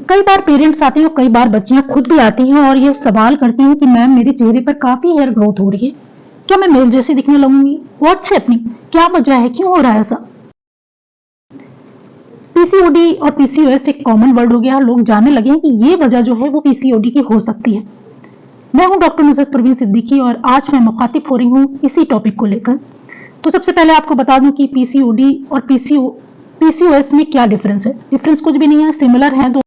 कई बार पेरेंट्स आते हैं और कई बार बच्चियां खुद भी आती हैं और ये सवाल करती हैं कि मैम मेरे चेहरे पर काफी हेयर ग्रोथ हो रही है, क्या मैं मेल जैसे दिखने लगूंगी? What's happening? क्या वजह है, क्यों हो रहा है ऐसा? पीसीओडी और पीसीओएस एक कॉमन वर्ड हो गया, लोग जानने लगे हैं कि ये वजह जो है वो पीसीओडी की हो सकती है। मैं हूं डॉक्टर नुसरत परवीन सिद्दीकी और आज मैं मुखातिब हो रही हूं इसी टॉपिक को लेकर। तो सबसे पहले आपको बता दूं कि पीसीओडी और पीसीओएस में क्या डिफरेंस है। डिफरेंस कुछ भी नहीं है, सिमिलर है दोनों।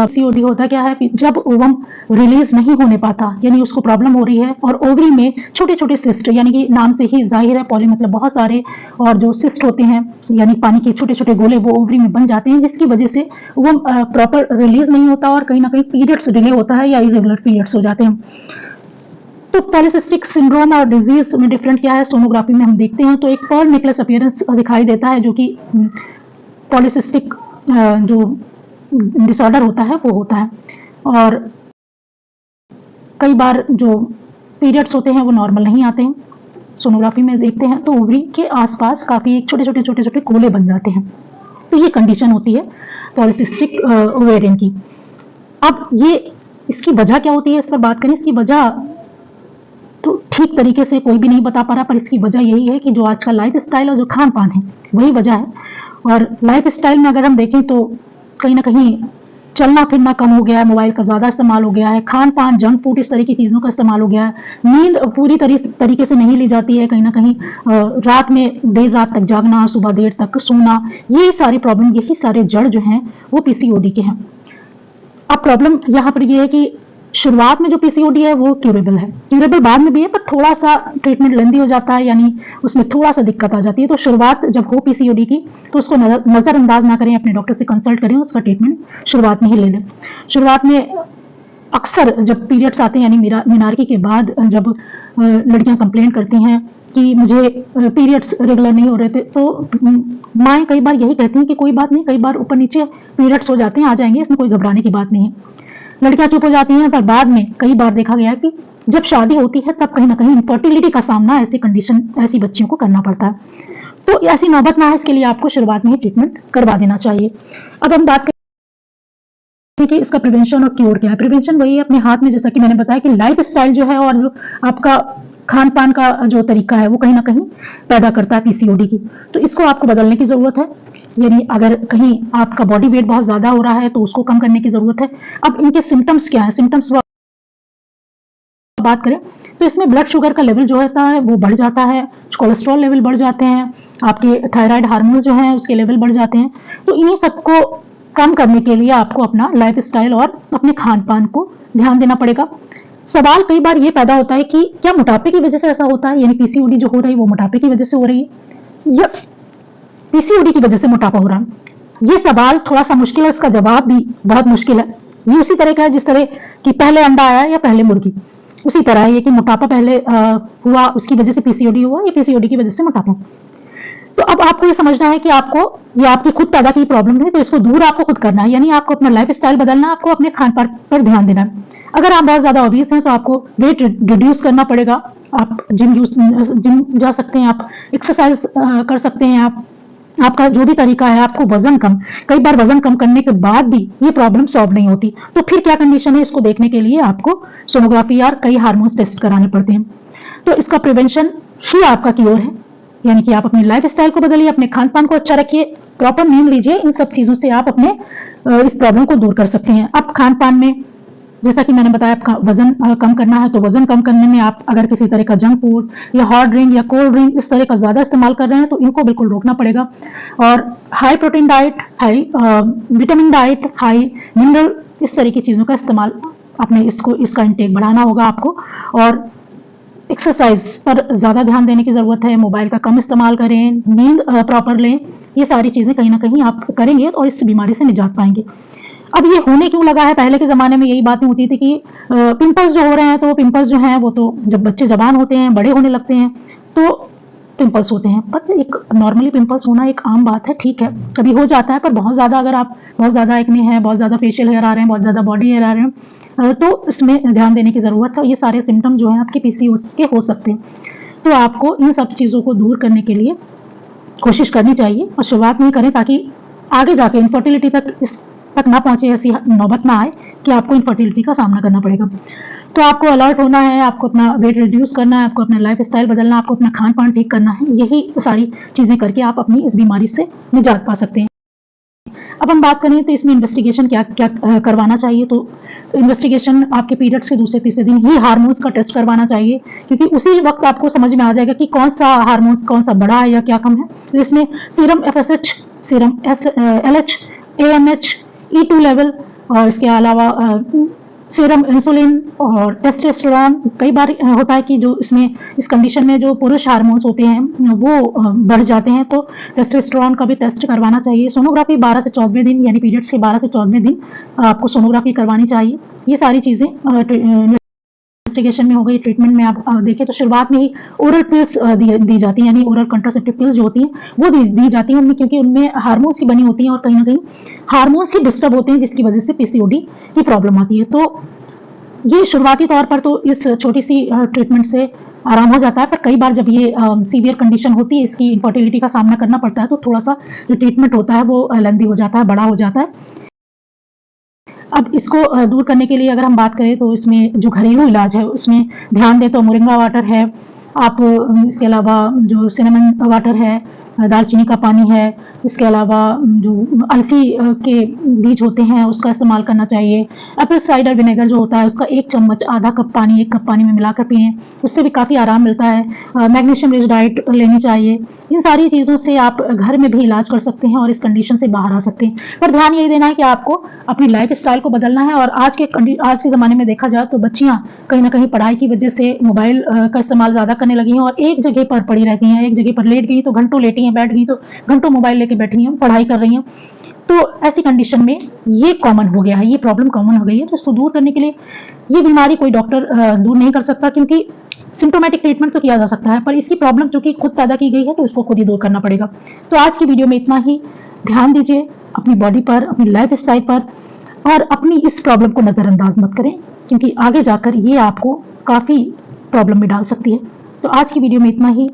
सीओडी होता क्या है, जब ओवम रिलीज नहीं होने पाता, यानी उसको प्रॉब्लम हो रही है और ओवरी में छोटे छोटे सिस्ट, यानी कि नाम से ही जाहिर है, पॉली मतलब बहुत सारे, और जो सिस्ट होते हैं यानी पानी के छोटे छोटे गोले वो ओवरी में बन जाते हैं, जिसकी वजह से वो प्रॉपर रिलीज नहीं होता और कहीं ना कहीं पीरियड्स डिले होता है या इरेगुलर पीरियड्स हो जाते हैं। तो पॉलीसिस्टिक सिंड्रोम और डिजीज में डिफरेंट क्या है, सोनोग्राफी में हम देखते हैं तो एक पर्ल नेकलेस अपीयरेंस दिखाई देता है, जो कि पॉलीसिस्टिक जो डिसऑर्डर होता है वो होता है। और कई बार जो पीरियड्स होते हैं वो नॉर्मल नहीं आते हैं, सोनोग्राफी में देखते हैं तो ओवरी के आसपास काफी एक छोटे छोटे कोले बन जाते हैं। तो ये कंडीशन होती है पॉलीसिस्टिक ओवेरियन की। अब ये इसकी वजह क्या होती है, इस पर बात करें। इसकी वजह तो ठीक तरीके से कोई भी नहीं बता पा रहा, पर इसकी वजह यही है कि जो आज का लाइफ स्टाइल और जो खान पान है वही वजह है। और लाइफ स्टाइल में अगर हम देखें तो कहीं ना कहीं चलना फिरना कम हो गया है, मोबाइल का ज़्यादा इस्तेमाल हो गया है, खान पान जंक फूड इस तरह की चीज़ों का इस्तेमाल हो गया है, नींद पूरी तरीके से नहीं ली जाती है, कहीं ना कहीं रात में देर रात तक जागना, सुबह देर तक सोना, ये सारी प्रॉब्लम, यही सारे जड़ जो हैं वो पीसीओडी के हैं। अब प्रॉब्लम यहाँ पर ये है कि शुरुआत में जो पीसीओडी है वो क्यूरेबल है, क्यूरेबल बाद में भी है, पर थोड़ा सा ट्रीटमेंट लेंदी हो जाता है, यानी उसमें थोड़ा सा दिक्कत आ जाती है। तो शुरुआत जब हो पीसीओडी की तो उसको नजरअंदाज ना करें, अपने डॉक्टर से कंसल्ट करें, उसका ट्रीटमेंट शुरुआत में ही ले लें। शुरुआत में अक्सर जब पीरियड्स आते हैं, यानी मिनार्की के बाद जब लड़कियां कंप्लेंट करती हैं कि मुझे पीरियड्स रेगुलर नहीं हो रहे थे, तो माएँ कई बार यही कहती हैं कि कोई बात नहीं, कई बार ऊपर नीचे पीरियड्स हो जाते हैं, आ जाएंगे, इसमें कोई घबराने की बात नहीं है। लड़कियां चुप हो जाती हैं, पर बाद में कई बार देखा गया है कि जब शादी होती है तब कहीं ना कहीं इनफर्टिलिटी का सामना ऐसी बच्चियों को करना पड़ता है। तो ऐसी नौबत ना है, इसके लिए आपको शुरुआत में ही ट्रीटमेंट करवा देना चाहिए। अब हम बात करें कि इसका प्रिवेंशन और क्योर क्या है। प्रिवेंशन वही है अपने हाथ में, जैसा कि मैंने बताया कि लाइफ स्टाइल जो है और जो आपका खान पान का जो तरीका है वो कहीं ना कहीं पैदा करता है पीसीओडी की। तो इसको आपको बदलने की जरूरत है, यानी अगर कहीं आपका बॉडी वेट बहुत ज्यादा हो रहा है तो उसको कम करने की जरूरत है। अब इनके सिम्टम्स क्या है, सिम्टम्स बात करें तो इसमें ब्लड शुगर का लेवल जो होता है वो बढ़ जाता है, कोलेस्ट्रॉल लेवल बढ़ जाते हैं, आपके थायराइड हार्मोन जो हैं उसके लेवल बढ़ जाते हैं। तो इन्हीं सबको कम करने के लिए आपको अपना लाइफ स्टाइल और अपने खान पान को ध्यान देना पड़ेगा। सवाल कई बार ये पैदा होता है कि क्या मोटापे की वजह से ऐसा होता है, यानी पीसीओडी जो हो रही है वो मोटापे की वजह से हो रही है या पीसीओडी की वजह से मोटापा हो रहा है? ये सवाल थोड़ा सा मुश्किल है, इसका जवाब भी बहुत मुश्किल है। ये उसी तरह का है जिस तरह कि पहले अंडा आया या पहले मुर्गी, उसी तरह है ये कि मोटापा पहले हुआ उसकी वजह से पीसीओडी हुआ या पीसीओडी की वजह से मोटापा। तो अब आपको ये समझना है कि आपको ये आपकी खुद पैदा की प्रॉब्लम है, तो इसको दूर आपको खुद करना है, यानी आपको अपना लाइफ स्टाइल बदलना, आपको अपने खान पान पर ध्यान देना है। अगर आप बहुत ज्यादा ओबीस हैं तो आपको वेट रिड्यूस करना पड़ेगा, आप जिम जा सकते हैं, आप एक्सरसाइज कर सकते हैं, आपका जो भी तरीका है, आपको वजन कम। कई बार वजन कम करने के बाद भी ये प्रॉब्लम सॉल्व नहीं होती, तो फिर क्या कंडीशन है, इसको देखने के लिए आपको सोनोग्राफी और कई हार्मोन्स टेस्ट कराने पड़ते हैं। तो इसका प्रिवेंशन ही आपका क्योर है, यानी कि आप अपने लाइफ स्टाइल को बदलिए, अपने खान पान को अच्छा रखिए, प्रॉपर नींद लीजिए, इन सब चीजों से आप अपने इस प्रॉब्लम को दूर कर सकते हैं। अब खान पान में जैसा कि मैंने बताया, आपका वजन कम करना है तो वजन कम करने में आप अगर किसी तरह का जंक फूड या हॉट ड्रिंक या कोल्ड ड्रिंक इस तरह का ज्यादा इस्तेमाल कर रहे हैं तो इनको बिल्कुल रोकना पड़ेगा। और high protein diet, high vitamin diet, high mineral, इस तरह की चीजों का इस्तेमाल अपने इसका इंटेक बढ़ाना होगा आपको। और एक्सरसाइज पर ज्यादा ध्यान देने की जरूरत है, मोबाइल का कम इस्तेमाल करें, नींद प्रॉपर लें, ये सारी चीजें कहीं ना कहीं आप करेंगे और इस बीमारी से निजात पाएंगे। अब ये होने क्यों लगा है, पहले के जमाने में यही बातें होती थी कि पिंपल्स जो हो रहे हैं, तो पिंपल्स जो हैं वो तो जब बच्चे जवान होते हैं, बड़े होने लगते हैं तो पिंपल्स होते हैं। पर एक नॉर्मली पिंपल्स होना एक आम बात है, ठीक है, कभी हो जाता है, पर बहुत ज्यादा अगर आप बहुत ज्यादा एक्ने है, बहुत ज्यादा फेशियल हेयर आ रहे हैं, बहुत ज्यादा बॉडी हेयर आ रहे हैं, तो इसमें ध्यान देने की जरूरत है। ये सारे सिम्टम जो है आपके पीसीओएस के हो सकते हैं, तो आपको इन सब चीजों को दूर करने के लिए कोशिश करनी चाहिए और शुरुआत नहीं करें, ताकि आगे जाके इनफर्टिलिटी तक ना पहुंचे, ऐसी नौबत ना आए कि आपको इनफर्टिलिटी का सामना करना पड़ेगा। तो आपको अलर्ट होना है, आपको अपना वेट रिड्यूस करना है, आपको अपना लाइफ स्टाइल बदलना है, आपको अपना खान पान ठीक करना है। यही सारी चीजें करके आप अपनी इस बीमारी से निजात पा सकते हैं। अब हम बात करें तो इसमें इन्वेस्टिगेशन क्या क्या करवाना चाहिए। तो इन्वेस्टिगेशन आपके पीरियड्स के दूसरे तीसरे दिन ही हार्मोन्स का टेस्ट करवाना चाहिए, क्योंकि उसी वक्त आपको समझ में आ जाएगा कि कौन सा हार्मोन्स कौन सा बढ़ा है या क्या कम है। तो इसमें serum FSH, serum LH, AMH, E2 level, और इसके अलावा सीरम इंसुलिन और टेस्टोस्टेरोन। कई बार होता है कि जो इसमें इस कंडीशन में जो पुरुष हार्मोन्स होते हैं वो बढ़ जाते हैं, तो टेस्टोस्टेरोन का भी टेस्ट करवाना चाहिए। सोनोग्राफी 12 से 14वें दिन, यानी पीरियड्स के 12 से 14वें दिन आपको सोनोग्राफी करवानी चाहिए। ये सारी चीजें इन्वेस्टिगेशन में हो गई। ट्रीटमेंट में आप देखें तो शुरुआत में ही ओरल पिल्स दी जाती हैं, यानी ओरल कंट्रासेप्टिव पिल्स जो होती हैं वो दी जाती हैं उनमें, क्योंकि उनमें हार्मोन्स की बनी होती हैं और कहीं ना कहीं हार्मोन्स ही डिस्टर्ब होते हैं, जिसकी वजह से PCOD की प्रॉब्लम आती है। तो ये शुरुआती तौर पर तो इस छोटी सी ट्रीटमेंट से आराम हो जाता है, पर कई बार जब ये सीवियर कंडीशन होती है, इसकी इनफर्टिलिटी का सामना करना पड़ता है, तो थोड़ा सा जो ट्रीटमेंट होता है वो लेंथी हो जाता है, बड़ा हो जाता है। अब इसको दूर करने के लिए अगर हम बात करें तो इसमें जो घरेलू इलाज है उसमें ध्यान दें तो मोरिंगा वाटर है, आप इसके अलावा जो सिनेमन वाटर है, दालचीनी का पानी है, इसके अलावा जो अलसी के बीज होते हैं उसका इस्तेमाल करना चाहिए। एप्पल साइडर विनेगर जो होता है उसका 1 चम्मच, आधा कप पानी 1 कप पानी में मिलाकर पिएं, उससे भी काफ़ी आराम मिलता है। मैग्नीशियम रिच डाइट लेनी चाहिए। इन सारी चीज़ों से आप घर में भी इलाज कर सकते हैं और इस कंडीशन से बाहर आ सकते हैं। पर ध्यान यही देना है कि आपको अपनी लाइफ स्टाइल को बदलना है। और आज के ज़माने में देखा जाए तो बच्चियां कहीं ना कहीं पढ़ाई की वजह से मोबाइल का इस्तेमाल ज़्यादा करने लगी हैं और एक जगह पर पड़ी रहती हैं, एक जगह पर लेट गई तो घंटों लेटी हैं, बैठ गई तो घंटों मोबाइल लेके बैठी हैं, पढ़ाई कर रही हैं। तो ऐसी कंडीशन में ये कॉमन हो गया है, ये प्रॉब्लम कॉमन हो गई है। तो इसको दूर करने के लिए ये बीमारी कोई डॉक्टर दूर नहीं कर सकता, क्योंकि सिम्टोमेटिक ट्रीटमेंट तो किया जा सकता है, पर इसकी प्रॉब्लम चूंकि खुद पैदा की गई है तो इसको खुद ही दूर करना पड़ेगा। तो आज की वीडियो में इतना ही। ध्यान दीजिए अपनी बॉडी पर, अपनी लाइफ स्टाइल पर, और अपनी इस प्रॉब्लम को नजरअंदाज मत करें, क्योंकि आगे जाकर ये आपको काफी प्रॉब्लम में डाल सकती है। तो आज की वीडियो में इतना ही।